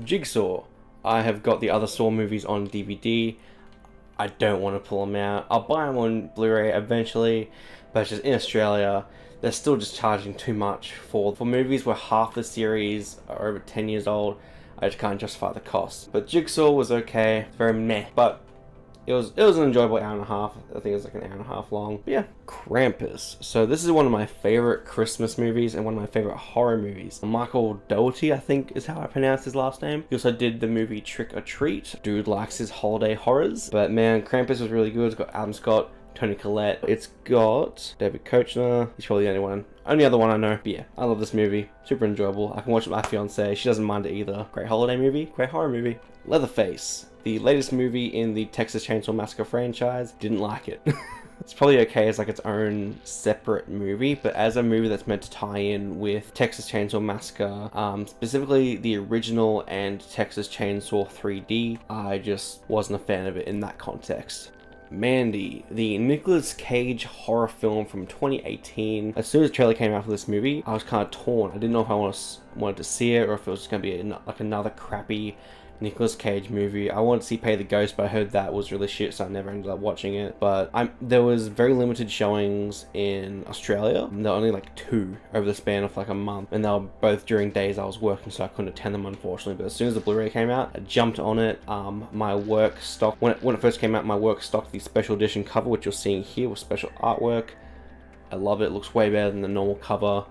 Jigsaw. I have got the other Saw movies on DVD. I don't want to pull them out. I'll buy them on Blu-ray eventually, but it's just in Australia, they're still just charging too much for movies where half the series are over 10 years old. I just can't justify the cost. But Jigsaw was okay, very meh, but it was an enjoyable hour and a half. I think it was like an hour and a half long. But yeah, Krampus. So this is one of my favorite Christmas movies and one of my favorite horror movies. Michael Dougherty, I think is how I pronounce his last name. He also did the movie Trick or Treat. Dude likes his holiday horrors. But man, Krampus was really good. It's got Adam Scott, Tony Collette. It's got David Koechner. He's probably the only other one I know. But yeah, I love this movie. Super enjoyable. I can watch it with my fiance. She doesn't mind it either. Great holiday movie. Great horror movie. Leatherface. The latest movie in the Texas Chainsaw Massacre franchise. Didn't like it. It's probably okay as like its own separate movie, but as a movie that's meant to tie in with Texas Chainsaw Massacre, specifically the original and Texas Chainsaw 3D, I just wasn't a fan of it in that context. Mandy, the Nicolas Cage horror film from 2018. As soon as the trailer came out for this movie, I was kind of torn. I didn't know if I wanted to see it or if it was just going to be like another crappy Nicolas Cage movie. I wanted to see Pay the Ghost, but I heard that was really shit, so I never ended up watching it. But there was very limited showings in Australia. There were only like 2 over the span of like a month, and they were both during days I was working, so I couldn't attend them unfortunately. But as soon as the Blu-ray came out, I jumped on it. My work stocked, when it first came out, my work stocked the special edition cover, which you're seeing here with special artwork. I love it. It looks way better than the normal cover.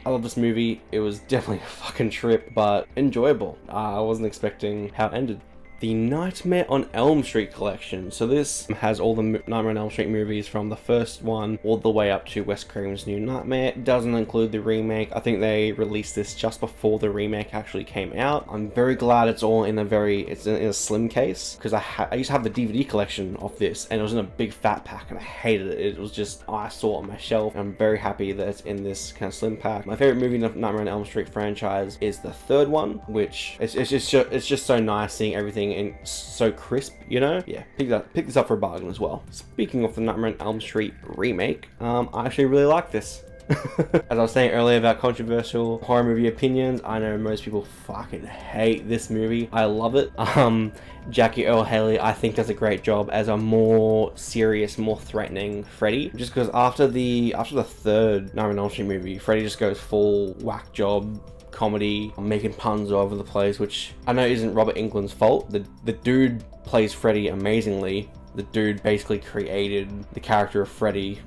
I love this movie. It was definitely a fucking trip, but enjoyable. I wasn't expecting how it ended. The Nightmare on Elm Street collection. So this has all the Nightmare on Elm Street movies from the first one all the way up to Wes Craven's New Nightmare. It doesn't include the remake. I think they released this just before the remake actually came out. I'm very glad it's all in it's in a slim case, because I used to have the DVD collection of this and it was in a big fat pack and I hated it. It was just, I saw it on my shelf. I'm very happy that it's in this kind of slim pack. My favorite movie in the Nightmare on Elm Street franchise is the third one, which it's just so nice seeing everything and so crisp, you know? Yeah, pick this up for a bargain as well. Speaking of the Nightmare on Elm Street remake, I actually really like this. As I was saying earlier about controversial horror movie opinions, I know most people fucking hate this movie. I love it. Jackie Earle Haley, I think, does a great job as a more serious, more threatening Freddy. Just because after the third Nightmare on Elm Street movie, Freddy just goes full whack job comedy, making puns all over the place, which I know isn't Robert Englund's fault. The dude plays Freddy amazingly. The dude basically created the character of Freddy,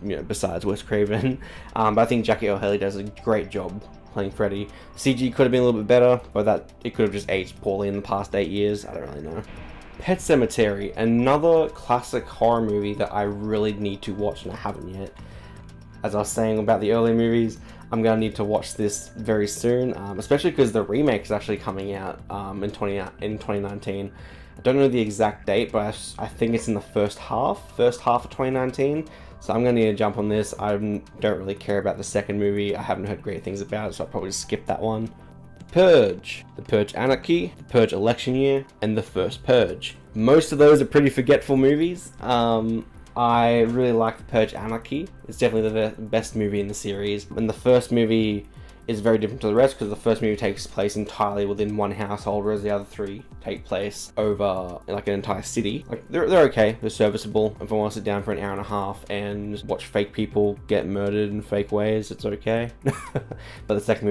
you know, besides Wes Craven. But I think Jackie Earle Haley does a great job playing Freddy. CG could have been a little bit better, but that it could have just aged poorly in the past 8 years. I don't really know. Pet Sematary, another classic horror movie that I really need to watch and I haven't yet. As I was saying about the early movies, I'm gonna need to watch this very soon, especially because the remake is actually coming out in 2019. I don't know the exact date, but I think it's in the first half of 2019. So I'm gonna need to jump on this. I don't really care about the second movie. I haven't heard great things about it, so I'll probably just skip that one. Purge, The Purge Anarchy, The Purge Election Year, and The First Purge. Most of those are pretty forgetful movies. I really like The Purge Anarchy. It's definitely the best movie in the series. And the first movie is very different to the rest because the first movie takes place entirely within one household, whereas the other 3 take place over like an entire city. Like they're okay, they're serviceable. If I want to sit down for an hour and a half and watch fake people get murdered in fake ways, it's okay. But the second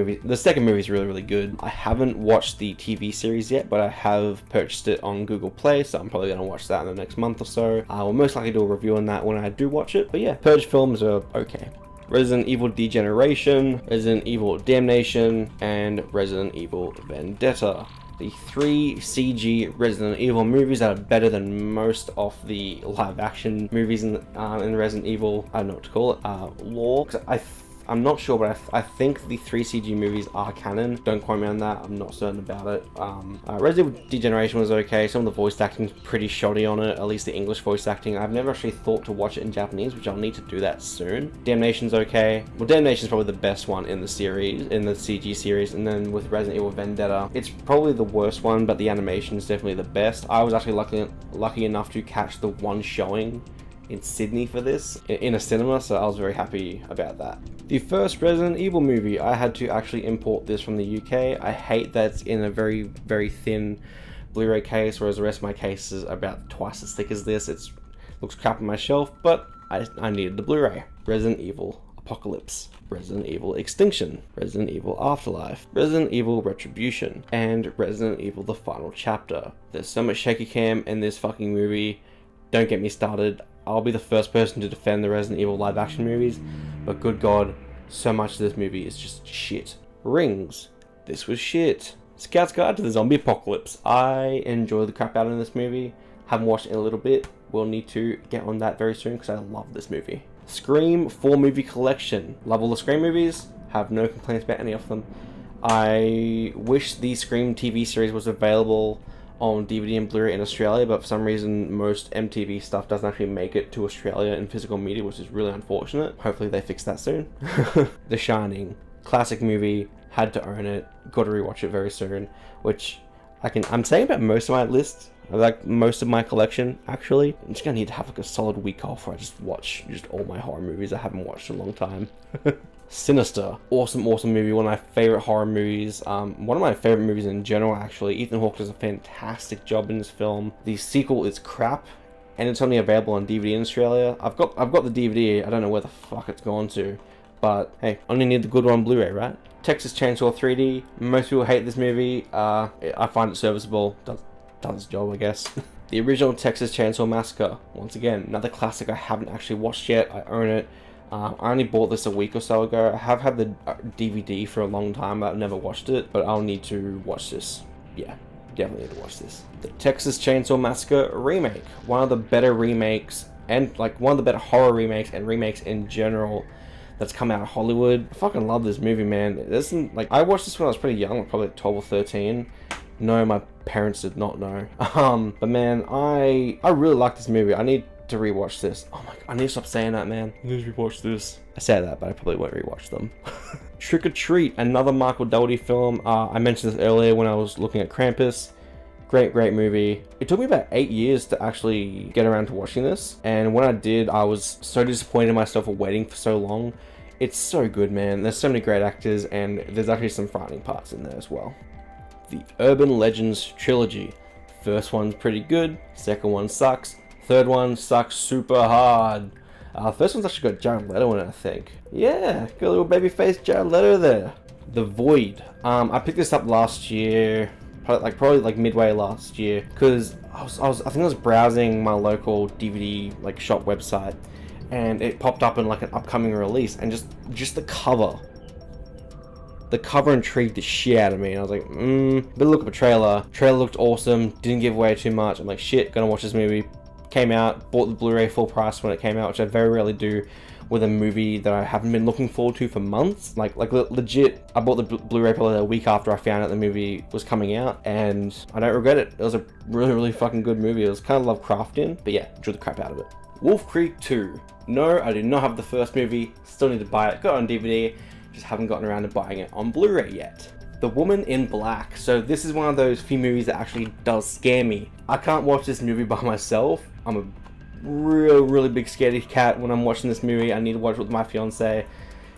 movie is really good. I haven't watched the TV series yet, but I have purchased it on Google Play, so I'm probably going to watch that in the next month or so. I will most likely do a review on that when I do watch it. But yeah, Purge films are okay. Resident Evil Degeneration, Resident Evil Damnation, and Resident Evil Vendetta. The 3 CG Resident Evil movies that are better than most of the live action movies in Resident Evil, I don't know what to call it, lore. I'm not sure, but I think the 3 CG movies are canon. Don't quote me on that, I'm not certain about it. Resident Evil Degeneration was okay. Some of the voice acting's pretty shoddy on it, at least the English voice acting. I've never actually thought to watch it in Japanese, which I'll need to do that soon. Damnation's okay. Well, Damnation's probably the best one in the series, in the CG series, and then with Resident Evil Vendetta, it's probably the worst one, but the animation's definitely the best. I was actually lucky enough to catch the one showing in Sydney for this in a cinema, so I was very happy about that. The first Resident Evil movie, I had to actually import this from the UK. I hate that it's in a very, very thin Blu-ray case, whereas the rest of my case is about twice as thick as this. It looks crap on my shelf, but I needed the Blu-ray. Resident Evil Apocalypse, Resident Evil Extinction, Resident Evil Afterlife, Resident Evil Retribution, and Resident Evil The Final Chapter. There's so much shaky cam in this fucking movie. Don't get me started. I'll be the first person to defend the Resident Evil live action movies, but good God, so much of this movie is just shit. Rings, this was shit. Scout's Guide to the Zombie Apocalypse. I enjoy the crap out of this movie. Haven't watched it in a little bit. We'll need to get on that very soon because I love this movie. Scream 4 movie collection. Love all the Scream movies. Have no complaints about any of them. I wish the Scream TV series was available on DVD and Blu-ray in Australia, but for some reason most MTV stuff doesn't actually make it to Australia in physical media, which is really unfortunate. Hopefully they fix that soon. The Shining. Classic movie. Had to own it. Got to rewatch it very soon. Which I'm saying about most of my list. Like most of my collection, actually. I'm just gonna need to have like a solid week off where I just watch all my horror movies I haven't watched in a long time. Sinister. Awesome movie. One of my favorite horror movies. One of my favorite movies in general, actually. Ethan Hawke does a fantastic job in this film. The sequel is crap, and it's only available on DVD in Australia. I've got the DVD. I don't know where the fuck it's gone to, but hey, only need the good one on Blu-ray, right? Texas Chainsaw 3D. Most people hate this movie. I find it serviceable. Does its job, I guess. The original Texas Chainsaw Massacre. Once again, another classic I haven't actually watched yet. I own it. I only bought this a week or so ago. I have had the DVD for a long time, but I've never watched it. But I'll need to watch this. Yeah, definitely need to watch this. The Texas Chainsaw Massacre remake. One of the better remakes, and like one of the better horror remakes and remakes in general that's come out of Hollywood. I fucking love this movie, man. I watched this when I was pretty young, like probably 12 or 13. No, my parents did not know. But man, I really like this movie. I need to rewatch this. Oh my God, I need to stop saying that, man. I need to rewatch this. I say that, but I probably won't rewatch them. Trick or Treat, another Michael Dougherty film. I mentioned this earlier when I was looking at Krampus. Great movie. It took me about 8 years to actually get around to watching this, and when I did, I was so disappointed in myself for waiting for so long. It's so good, man. There's so many great actors, and there's actually some frightening parts in there as well. The Urban Legends trilogy. First one's pretty good, second one sucks, third one sucks super hard. First one's actually got Jared Leto in it, I think. Yeah, got a little baby face Jared Leto there. The Void. I picked this up last year, probably midway last year, because I think I was browsing my local DVD shop website, and it popped up in an upcoming release, and just the cover. The cover intrigued the shit out of me, and I was like, but look up a trailer. Trailer looked awesome, didn't give away too much. I'm like, shit, gonna watch this movie. Came out, bought the Blu-ray full price when it came out, which I very rarely do with a movie that I haven't been looking forward to for months. Legit, I bought the Blu-ray probably a week after I found out the movie was coming out, and I don't regret it. It was a really fucking good movie. It was kind of Lovecraftian, but yeah, enjoyed the crap out of it. Wolf Creek 2. No, I do not have the first movie. Still need to buy it. Got it on DVD. Just haven't gotten around to buying it on Blu-ray yet. The Woman in Black. So this is one of those few movies that actually does scare me. I can't watch this movie by myself. I'm a really big scaredy cat when I'm watching this movie. I need to watch it with my fiance.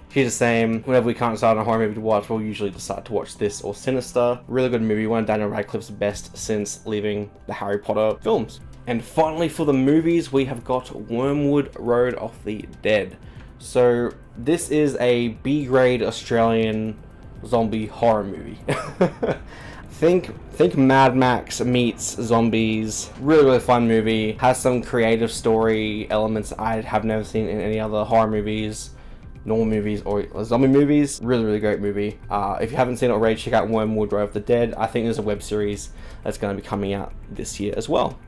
She's the same. Whenever we can't decide on a horror movie to watch, we'll usually decide to watch this or Sinister. Really good movie. One of Daniel Radcliffe's best since leaving the Harry Potter films. And finally for the movies, we have got Wormwood Road of the Dead. So this is a B-grade Australian zombie horror movie. Think Mad Max meets zombies. Really fun movie. Has some creative story elements I have never seen in any other horror movies, normal movies, or zombie movies. Really great movie. If you haven't seen it already, check out Wormwood Road of the Dead. I think there's a web series that's going to be coming out this year as well.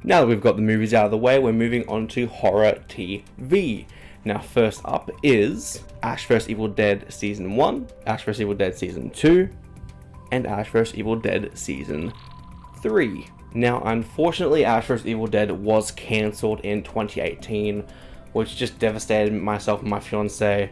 Now that we've got the movies out of the way, we're moving on to horror TV. Now, first up is Ash vs. Evil Dead Season 1, Ash vs. Evil Dead Season 2, and Ash vs. Evil Dead Season 3. Now, unfortunately, Ash vs. Evil Dead was cancelled in 2018, which just devastated myself and my fiance.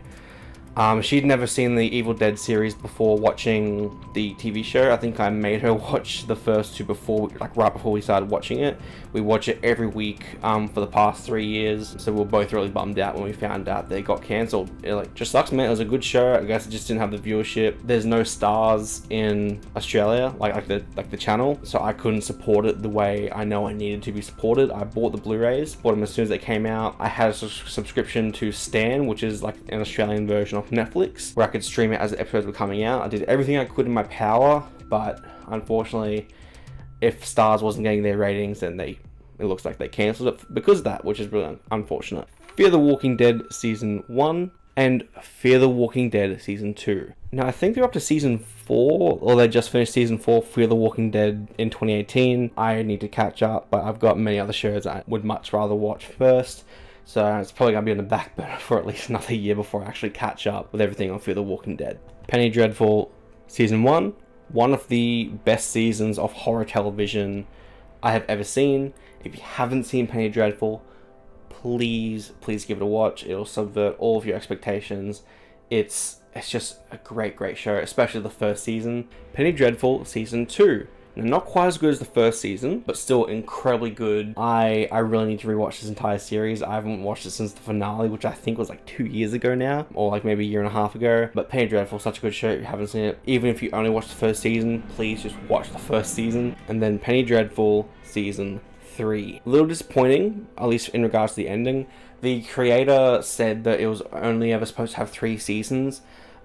She'd never seen the Evil Dead series before watching the TV show. I think I made her watch the first two before, like right before we started watching it. We watch it every week for the past 3 years, so we were both really bummed out when we found out they got cancelled. It like just sucks, man. It was a good show. I guess it just didn't have the viewership. There's no stars in Australia, like the channel, so I couldn't support it the way I know I needed to be supported. I bought the Blu-rays, bought them as soon as they came out. I had a subscription to Stan, which is like an Australian version of Netflix, where I could stream it as the episodes were coming out. I did everything I could in my power, but unfortunately, if Stars wasn't getting their ratings, then it looks like they cancelled it because of that, which is really unfortunate. Fear the Walking Dead Season 1 and Fear the Walking Dead Season 2. Now, I think they're up to Season 4, or they just finished Season 4, Fear the Walking Dead in 2018. I need to catch up, but I've got many other shows I would much rather watch first. So it's probably going to be on the back burner for at least another year before I actually catch up with everything on Fear the Walking Dead. Penny Dreadful Season 1. One of the best seasons of horror television I have ever seen. If you haven't seen Penny Dreadful, please give it a watch. It'll subvert all of your expectations. It's just a great show, especially the first season. Penny Dreadful Season 2. Now, not quite as good as the first season, but still incredibly good. I really need to rewatch this entire series. I haven't watched it since the finale, which I think was like 2 years ago now, or like maybe a year and a half ago. But Penny Dreadful, such a good show. If you haven't seen it, even if you only watched the first season, please just watch the first season. And then Penny Dreadful Season 3. A little disappointing, at least in regards to the ending. The creator said that it was only ever supposed to have 3 seasons,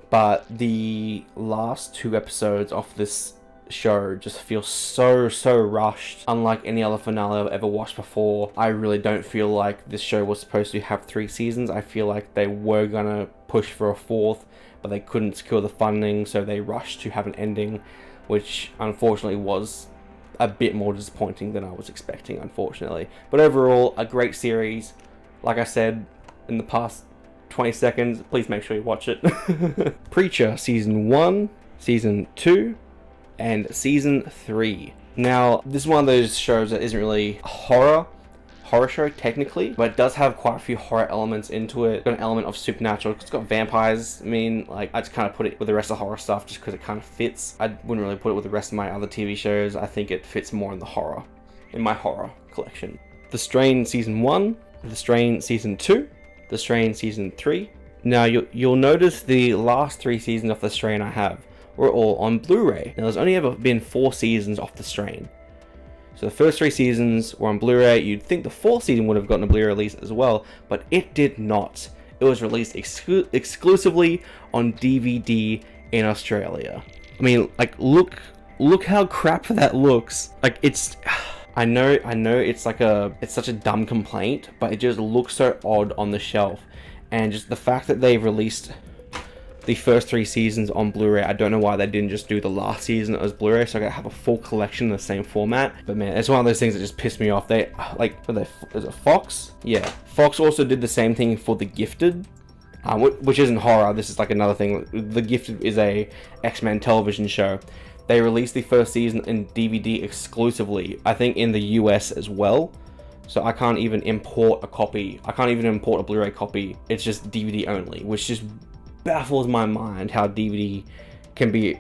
but the last 2 episodes of this show just feels so rushed. Unlike any other finale I've ever watched before, I really don't feel like this show was supposed to have 3 seasons. I feel like they were gonna push for a 4th, but they couldn't secure the funding, so they rushed to have an ending, which unfortunately was a bit more disappointing than I was expecting, unfortunately. But overall, a great series. Like I said in the past 20 seconds, please make sure you watch it. Preacher Season 1, Season 2, and Season 3. Now, this is one of those shows that isn't really a horror show technically, but it does have quite a few horror elements into it. It's got an element of supernatural. It's got vampires. I mean, like, I just kind of put it with the rest of the horror stuff just because it kind of fits. I wouldn't really put it with the rest of my other TV shows. I think it fits more in the horror, in my horror collection. The Strain Season 1, The Strain Season 2, The Strain Season 3. Now, you'll notice the last 3 seasons of The Strain I have were all on Blu-ray. Now, there's only ever been 4 seasons of The Strain. So the first 3 seasons were on Blu-ray. You'd think the 4th season would have gotten a Blu-ray release as well, but it did not. It was released exclusively on DVD in Australia. I mean, like, look how crap that looks. Like, it's... I know it's such a dumb complaint, but it just looks so odd on the shelf. And just the fact that they've released the first 3 seasons on Blu-ray, I don't know why they didn't just do the last season as Blu-ray, so I could have a full collection in the same format. But man, it's one of those things that just pissed me off. Is it Fox? Yeah. Fox also did the same thing for The Gifted, which isn't horror. This is like another thing. The Gifted is a X-Men television show. They released the first season in DVD exclusively, I think in the US as well. So I can't even import a copy. I can't even import a Blu-ray copy. It's just DVD only, which just baffles my mind how DVD can be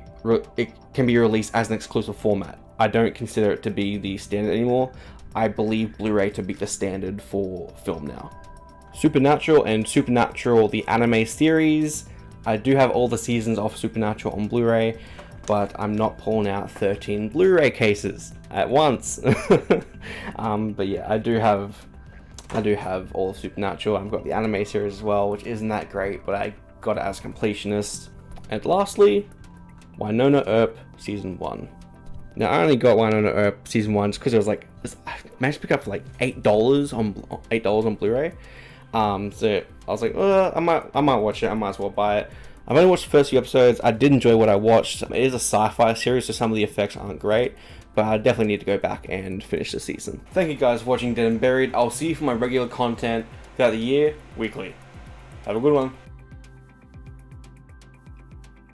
released as an exclusive format. I don't consider it to be the standard anymore. I believe Blu-ray to be the standard for film now. Supernatural and Supernatural the anime series. I do have all the seasons of Supernatural on Blu-ray, but I'm not pulling out 13 Blu-ray cases at once. But yeah, I do have all of Supernatural. I've got the anime series as well, which isn't that great, but I got it as completionist. And lastly, Wynonna Earp Season 1. Now, I only got Wynonna Earp Season 1 just because it was like, I managed to pick up for like $8 on Blu-ray. So I was like, I might watch it. I might as well buy it. I've only watched the first few episodes. I did enjoy what I watched. It is a sci-fi series, so some of the effects aren't great, but I definitely need to go back and finish the season. Thank you guys for watching Dead and Buried. I'll see you for my regular content throughout the year, weekly. Have a good one.